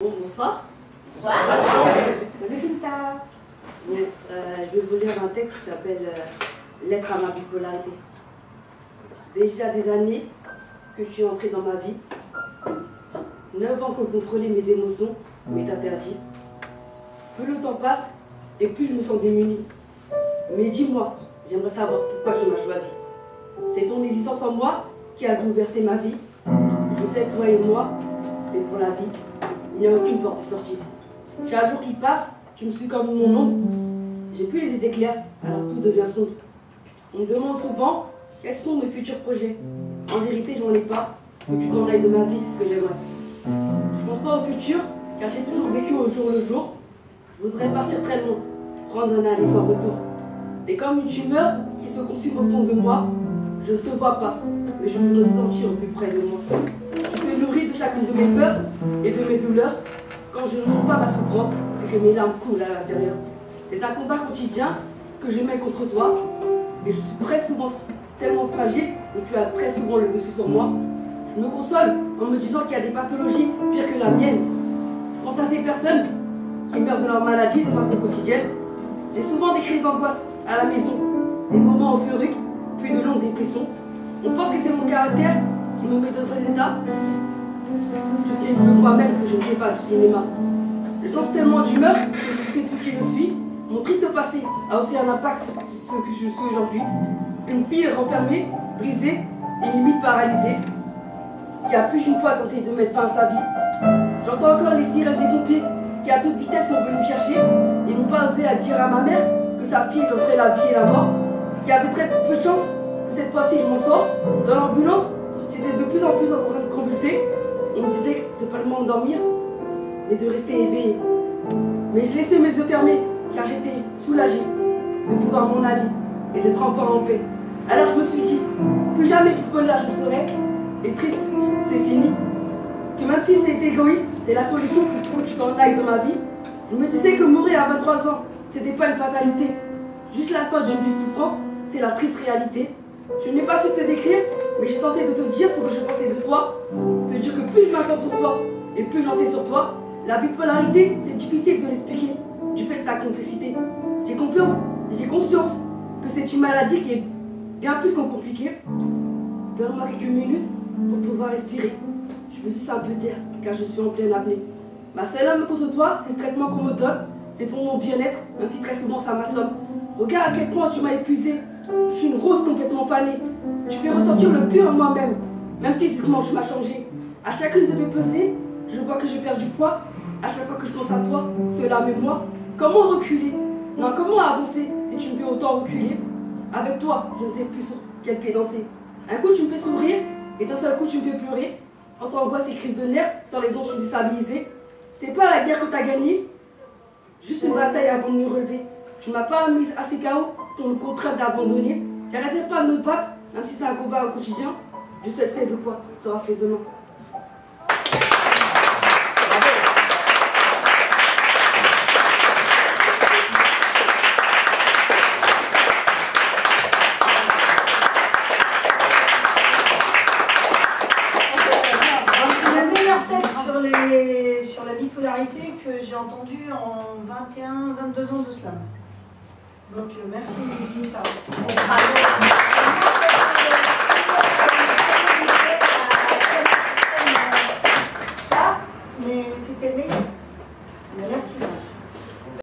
Bonsoir. Bonsoir. Salut Finta. Bon, je vais vous lire un texte qui s'appelle Lettre à ma bipolarité. Déjà des années que tu es entré dans ma vie. 9 ans que contrôler mes émotions m'est interdit. Plus le temps passe et plus je me sens démunie. Mais dis-moi, j'aimerais savoir pourquoi tu m'as choisi. C'est ton existence en moi qui a bouleversé ma vie. Je sais, toi et moi, c'est pour la vie. Il n'y a aucune porte de sortie. Chaque jour qui passe, tu me suis comme mon ombre. J'ai plus les idées claires, alors tout devient sombre. On me demande souvent quels sont mes futurs projets. En vérité, j'en ai pas. Que tu t'en ailles de ma vie, c'est ce que j'aimerais. Je pense pas au futur, car j'ai toujours vécu au jour le jour. Je voudrais partir très loin, prendre un aller sans retour. Et comme une tumeur qui se consume au fond de moi, je ne te vois pas, mais je peux te sentir au plus près de moi. Je te nourris de chacune de mes peurs et de mes douleurs. Quand je ne montre pas ma souffrance, c'est que mes larmes coulent à l'intérieur. C'est un combat quotidien que je mène contre toi. Et je suis très souvent tellement fragile et tu as très souvent le dessus sur moi. Je me console en me disant qu'il y a des pathologies pires que la mienne. Je pense à ces personnes qui meurent de leur maladie de façon quotidienne. J'ai souvent des crises d'angoisse à la maison, des moments euphoriques, puis de longues dépressions. On pense que c'est mon caractère qui me met dans cet état. Je sais moi-même que je ne fais pas du cinéma. Je change tellement d'humeur que je ne sais plus qui je suis. Mon triste passé a aussi un impact sur ce que je suis aujourd'hui. Une fille renfermée, brisée et limite paralysée, qui a plus d'une fois tenté de mettre fin à sa vie. J'entends encore les sirènes des pompiers qui à toute vitesse sont venus me chercher et n'ont pas osé à dire à ma mère que sa fille est entre la vie et la mort, qui avait très peu de chance que cette fois-ci je m'en sors. Dans l'ambulance, j'étais de plus en plus en train de convulser. On me disait de ne pas m'endormir, mais de rester éveillé. Mais je laissais mes yeux fermés, car j'étais soulagée de pouvoir m'en aller et d'être enfin en paix. Alors je me suis dit, plus jamais bipolaire je serai, et triste, c'est fini. Que même si c'est égoïste, c'est la solution pour que tu t'en ailles dans ma vie. Je me disais que mourir à 23 ans, c'était pas une fatalité. Juste la fin d'une vie de souffrance, c'est la triste réalité. Je n'ai pas su te décrire, mais j'ai tenté de te dire ce que je pensais de toi. Te dire que plus je m'informe sur toi, et plus j'en sais sur toi. La bipolarité, c'est difficile de l'expliquer, du fait de sa complexité. J'ai conscience que c'est une maladie qui est bien plus compliquée. Donne-moi quelques minutes pour pouvoir respirer. Je veux juste un peu d'air, car je suis en pleine apnée. Ma seule âme contre toi, c'est le traitement qu'on me donne. C'est pour mon bien-être, même si très souvent ça m'assomme. Regarde à quel point tu m'as épuisé. Je suis une rose complètement fanée. Tu fais ressentir le pire en moi-même. Même physiquement, tu m'as changé. À chacune de mes pesées, je vois que j'ai perdu poids. À chaque fois que je pense à toi, cela m'émeut. Comment reculer? Non, comment avancer si tu me fais autant reculer? Avec toi, je ne sais plus sur quel pied danser. Un coup, tu me fais sourire, et d'un seul coup, tu me fais pleurer. Entre angoisse et crise de nerfs, sans raison, je suis déstabilisée. C'est pas la guerre que t'as gagnée, juste une bataille avant de me relever. Tu m'as pas mise assez KO pour me contraindre d'abandonner. J'arrêterai pas de me battre, même si c'est un combat au quotidien. Je seul sais de quoi sera fait demain. C'est le meilleur texte sur la bipolarité que j'ai entendu en 22 ans de slam. Donc merci Finta. Ça, mais c'était le meilleur.